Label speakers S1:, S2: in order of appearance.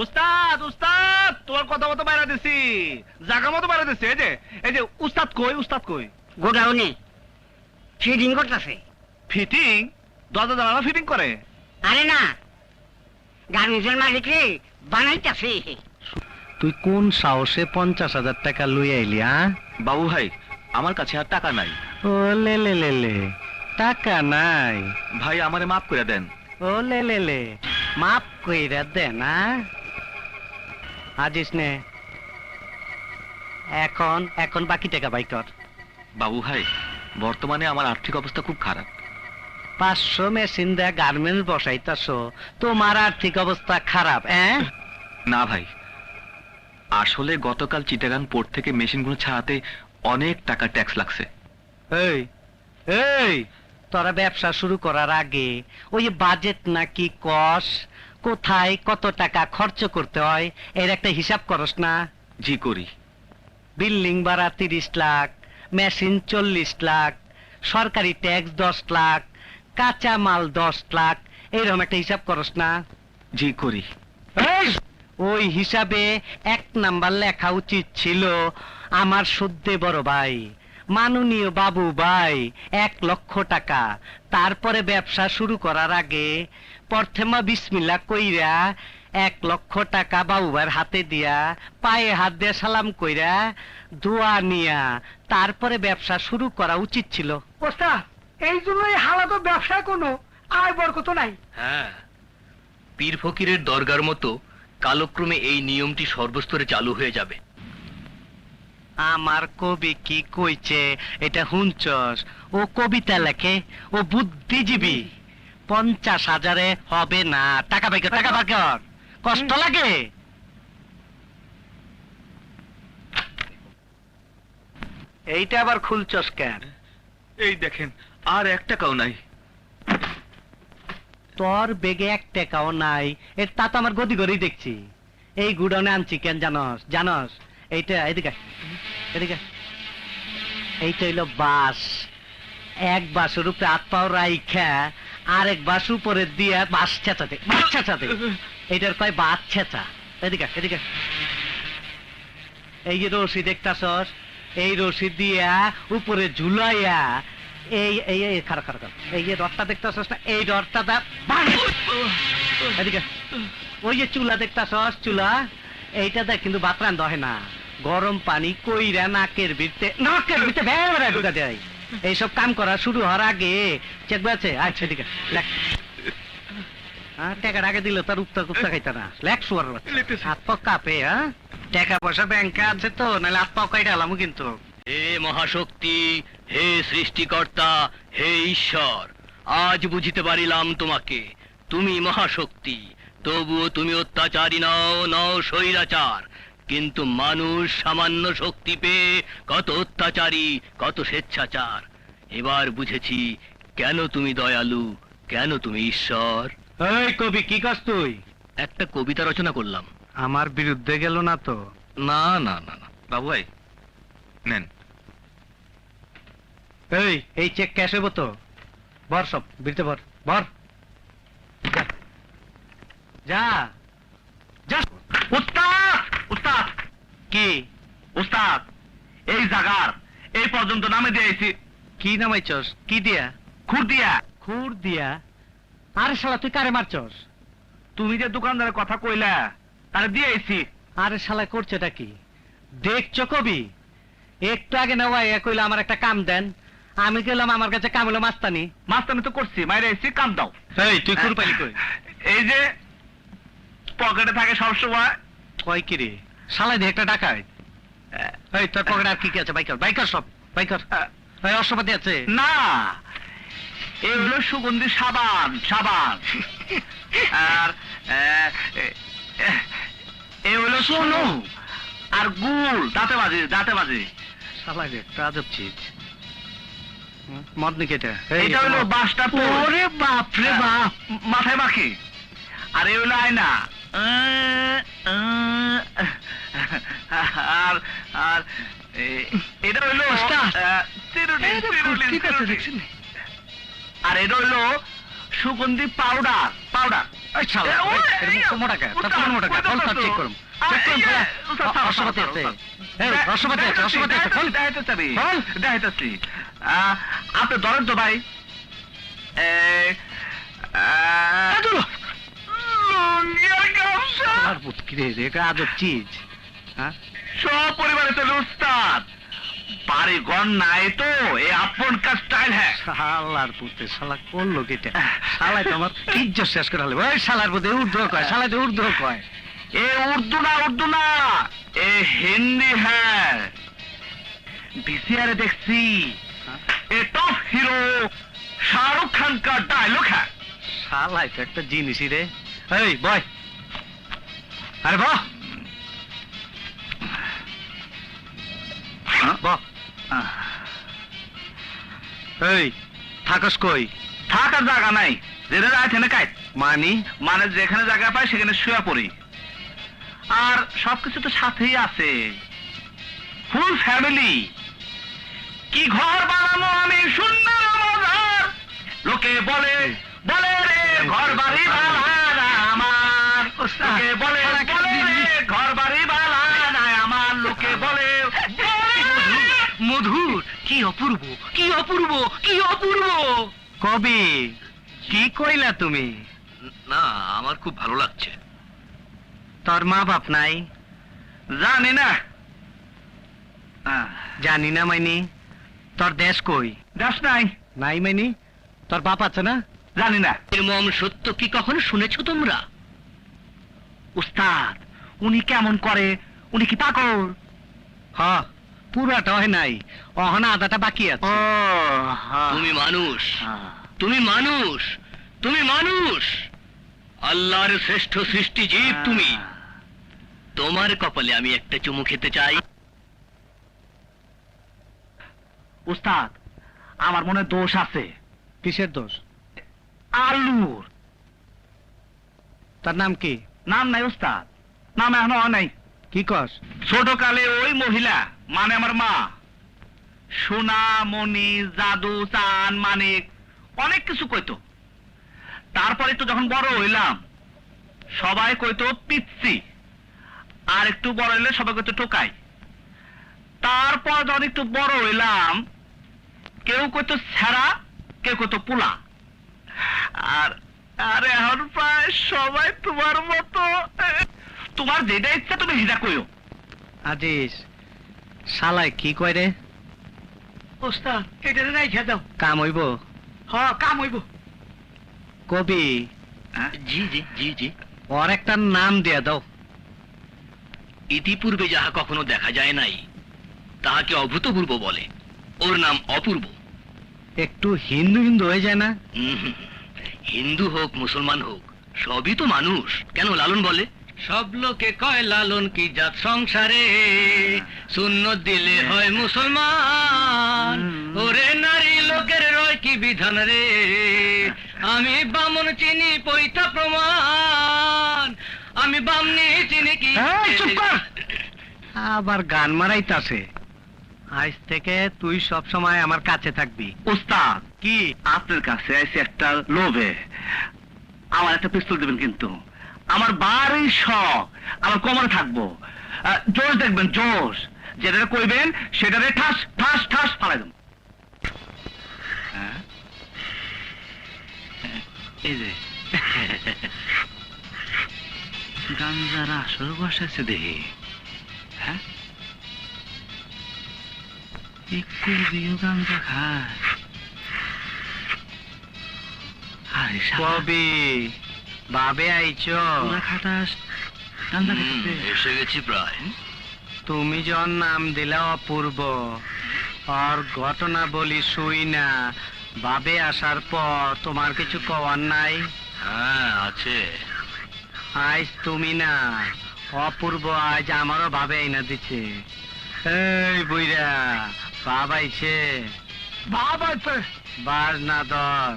S1: উস্তাদ উস্তাদ তোর কথা মতো বাইরে দিছি, জায়গা মতো বাইরে দিছি। এই যে উস্তাদ কই, উস্তাদ কই?
S2: গোডাউনে ফিডিং করতেছে।
S1: ফিটিং? দরজা জানালা ফিটিং করে?
S2: আরে না, গার্মেন্টসের মালিক রে বানাইতেছে।
S3: তুই কোন সাহসে 50,000 টাকা লই আইলি?
S1: বাবু ভাই, আমার কাছে আর টাকা নাই।
S3: ও লে লে লে লে, টাকা নাই?
S1: ভাই আমারে মাফ করে দেন।
S3: ও লে লে লে, মাপ কইরা দে না। আজিস নে, এখন বাকি টাকা বাই কর।
S1: বাবু ভাই, বর্তমানে আমার আর্থিক অবস্থা খুব খারাপ।
S3: 500 মেশিন দেয়া গার্মেন্টস বসাইতাছো, তোমার আর্থিক অবস্থা খারাপ?
S1: না ভাই, আসলে গতকাল চিটাগাং পোর্ট থেকে মেশিনগুলো ছাড়াতে অনেক টাকা ট্যাক্স লাগছে।
S3: এই এই, তোরা ব্যবসা শুরু করার আগে ওই বাজেট নাকি কস, কোথায় কত টাকা খরচ করতে হয় এর একটা হিসাব করস না?
S1: জি করি।
S3: বিল্ডিং ভাড়া 30 লাখ, মেশিন 40 লাখ, সরকারি ট্যাক্স 10 লাখ, কাঁচা মাল 10 লাখ, এইরকম একটা হিসাব করস না?
S1: জি করি।
S3: ওই হিসাবে 1 নাম্বার লেখা উচিত ছিল আমার সদ্যে বড় ভাই, মাননীয় বাবু ভাই, 1 লক্ষ টাকা। তারপরে ব্যবসা শুরু করার আগে প্রথমা বিসমিল্লাহ কইরা 1 লক্ষ টাকা বাবু ভাইয়ের হাতে দিয়া পায়ে হাত দিয়ে সালাম কইরা দোয়া নিয়া তারপরে ব্যবসা শুরু করা উচিত ছিল।
S2: ওস্তাদ, এই জন্যই হালাত ব্যবসায় কোনো আয় বরকত নাই।
S4: হ্যাঁ, পীর ফকিরের দরগার মতো কালক্রমে এই নিয়মটি সর্বস্তরে চালু হয়ে যাবে।
S3: আমার কবি কি কইছে এটা হুঁচস? ও কবিতা লেখে, ও বুদ্ধিজীবী। 50,000-এ হবে না। টাকা পাইকর, টাকা পাইকর, কষ্ট লাগে। এইটা আবার খুলছস কেন?
S1: এই দেখেন, আর 1 টাকাও নাই।
S3: তোর বেগে 1 টাকাও নাই, এর তা তো আমার গদি গড়েই দেখছি। এই গুডাউনে আনছি কেন জানস? জানস এইটা, এদিকে এদিকে, এইটা হইলো বাস। 1 বাসের উপরে হাত পাও রাইখা আরেক বাস উপরে দিয়া বাস ছেঁচাতে, বাস ছেঁচাতে, এইটার কয় বাস ছেঁচা। এদিকে এদিকে, এই যে রশি দেখতাছস, এই রশি দিয়া উপরে ঝুলাইয়া এই এই এই খারাপ খারাপ, এই যে রডটা দেখতাছস না, এই রডটা দা এদিকে। ওই যে চুলা দেখতাছস, চুলা এইটা দেখ, কিন্তু ভাত রান্ধা হয় না, গরম পানি কইরা নাকের ভিতরে ভেড়া ঢুকা দেয়। এইসব কাম করা শুরু হওয়ার আগে চেকবে আছে। আচ্ছা ঠিক আছে, টাকার আগে দিল তার উত্তর কুপ্তা খাইতা না, লেখ শুয়ার হাত পাও কাঁপে। টাকা পয়সা ব্যাংকে আছে তো, নাহলে হাত পাও কাইটা আলামু কিন্তু।
S4: হে মহাশক্তি, হে সৃষ্টিকর্তা, হে ঈশ্বর, আজ বুঝিতে পারিলাম তোমাকে। তুমি মহাশক্তি, তবুও তুমি অত্যাচারী নও, নও স্বৈরাচার। কিন্তু মানুষ সামান্য শক্তি পেয়ে কত অত্যাচারী, কত স্বেচ্ছাচার। এবার বুঝেছি কেন তুমি দয়ালু, কেন তুমি ঈশ্বর।
S3: এই কবি, কি কাজ তুই?
S4: একটা কবিতা রচনা করলাম।
S3: আমার বিরুদ্ধে গেল না তো?
S4: না না না না।
S1: বাবু ভাই নেন।
S3: এই চেক ক্যাশ হইব তো? ভর সব বিরতে, ভর ভর, যা যা।
S1: উস্তাদ উস্তাদ
S3: কি
S1: উস্তাদ, এই জাগার এই পর্যন্ত নামে দিয়েছি।
S3: কি নামাইছস? কি দিয়া?
S1: খুর দিয়া।
S3: খুর দিয়া? আরে শালা তুই কারে মারছস?
S1: তুমি যে দোকানদারের কথা কইলা তারে দিয়েছি।
S3: আরে শালা করছেটা কি দেখছো কবি? একটু আগে নেওয়া কইলা আমার একটা কাম দেন, আমি গেলাম, আমার কাছে কাম হলো মাস্তানি।
S1: মাস্তানি তো করছি, মাইরে এসছি, কাম দাও।
S3: এই তুই খুর পাইলি কই?
S1: এই যে পকেটে থাকে সবসময়।
S3: কয় কি রে শালা, দিয়ে একটা ডাকায়। এই তোর পকেটে আর কি কি আছে? বাইকার বাইকার সব বাইকার। এই অশ্বপাতি আছে
S1: না, এই হলো সুগন্ধি সাবান, সাবান। আর এই হলো সোনু আর গুড়, দাঁতে বাজে, দাঁতে বাজে।
S3: শালা রে একটা আজব চিজ। মদ নাকি এটা?
S1: এটা হলো বাসটা।
S3: ওরে বাপ রে বাপ,
S1: মাথায় মাখি। আর এই হলো আয়না। আর আর এটা হইলো চিরুনি, চিরুনি, চিরুনি। আর এটা হইলো সুগন্ধি পাউডার, পাউডার।
S3: এই শালা, এর মুখ তো মোটা কে? তোর তো মোটা কে? খোল, তোর চেক করুম। চেক করুম, খোলা। রসপাতি আছে। এই, রসপাতি আছে, রসপাতি আছে, খোল। খোল।
S1: দেখাইতেছি আপনি ধরেন তো ভাই
S3: শালার পুত, কি রে, এটা আজব চিজ। হ্যাঁ?
S1: সব পরিবারে তো উস্তাদ বাড়ি ঘর নাই তো এই আপন কাজ স্টাইল হ্যাঁ
S3: শালার পুতে, শালা করলো কেটে। শালাই তো আমার ইজ্জত শেষ করে হলো। ওই শালার পুতে উর্দু কয়, শালাই তো উর্দু কয়।
S1: এ উর্দু না এ হিন্দি হ্যাঁ ভিসিআরে দেখছি এ টপ হিরো শাহরুখ খান কা ডায়লগ হ্যাঁ
S3: শালাই তো একটা জিনিসই রে। এই বয়, আরে বাহ বাহ। এই থাকস কই?
S1: থাকার জায়গা নাই যেটা আছে না কাজ
S3: মানি
S1: মানে যেখানে জায়গা পাই সেখানে শুয়ে পড়ি আর সবকিছু তো সাথেই আছে ফুল ফ্যামিলি কি ঘর বানানো আমি সুন্দর মজার লোকে বলে বলে রে ঘর বাড়ি বানানা আমার লোকে বলে বলে রে ঘর বাড়ি বানানা আমার লোকে বলে
S3: মধুর, কি অপূর্ব, কি অপূর্ব, কি অপূর্ব। কবি, কি কইলা তুমি?
S4: না, আমার খুব ভালো লাগছে।
S3: তোর মা বাপ নাই?
S1: জানি না
S3: জানি না মাইনি। তোর দেশ কই?
S1: দেশ নাই
S3: নাই মাইনি। তোর বাপ আছে না?
S1: জানি না
S4: এর মম সত্য কি কখনো শুনেছো তোমরা?
S1: উস্তাদ উনি কেমন করে উনি কি পাগল
S3: হ, পুরাটা হয় নাই, অহনা আদাটা বাকি আছে।
S4: তুমি মানুষ, তুমি মানুষ, তুমি মানুষ, আল্লাহর শ্রেষ্ঠ সৃষ্টি জীব তুমি। তোমার কপালে আমি একটা চুমু খেতে চাই।
S1: উস্তাদ আমার মনে দোষ আছে
S3: কিসের দোষ?
S1: আলুর
S3: তার নাম কি?
S1: নাম নাই উস্তাদ নাম এখনো হয় নাই
S3: কি কস?
S1: ছোট কালে ওই মহিলা মানে আমার মা সোনা মণি জাদু চান মানিক অনেক কিছু কইতো তারপরে তো যখন বড় হইলাম সবাই কইতো পিচ্ছি আর একটু বড় হইলে সবাই কইতো টোকাই তারপর যখন একটু বড় হইলাম কেউ কইতো ছেঁড়া কেউ কইতো পোলা আর আর এখন প্রায় সবাই তোমার মতো তোমার যেটা ইচ্ছা তুমি সেটা কইও
S3: আজিস, শালায় কি কয় রে?
S2: ওস্তাদ এটা রাইখা দাও।
S3: কাম হইব?
S2: হ কাম হইব।
S3: কবি,
S4: জি জি জি জি।
S3: ওর একটা নাম দিয়া দাও।
S4: ইতিপূর্বে যাহা কখনো দেখা যায় নাই তাহাকে অভূতপূর্ব বলে। ওর নাম অপূর্ব।
S3: একটু হিন্দু হিন্দু হয়ে যায় না?
S4: হিন্দু হোক মুসলমান হোক সবই তো মানুষ। কেন লালন বলে সব লোকে কয় লালন কি জাত সংসারে সুন্নত দিলে হয় মুসলমান ওরে নারী লোকের রয় কি বিধান রে আমি বামন চিনি পৈতা প্রমাণ আমি বামনি চিনি কি।
S3: এই, চুপ কর। আবার গান মারাইতাছে। আজ থেকে তুই সব সময় আমার কাছে থাকবি।
S1: উস্তাদ কি আপনার কাছে এসে একটা লোভে আমার একটা পিস্তল দেবেন কিন্তু আমার বাড়ি শখ আমার কোমরে থাকবো জোশ দেখবেন জোশ যেটা কইবেন সেটারে ঠাস ঠাস ঠাস ফালাই দেব এই যে গাঞ্জার আসর বসাচ্ছে দেখি হ্যাঁ গাঞ্জা খায় আরে
S3: কবি, বাবে আইছ?
S1: খাটাস
S4: এসে গেছি প্রায়।
S3: তুমি যখন নাম দিলা অপূর্ব, আর ঘটনা বলি শুই না, বাবে আসার পর তোমার কিছু কওয়ার নাই?
S4: হ্যাঁ আছে।
S3: আজ তুমি না, অপূর্ব আজ আমারও ভাবে আইনা দিচ্ছে। এই বুইরা, বাবা আইছে।
S2: বাবা
S3: বাজ না ধর।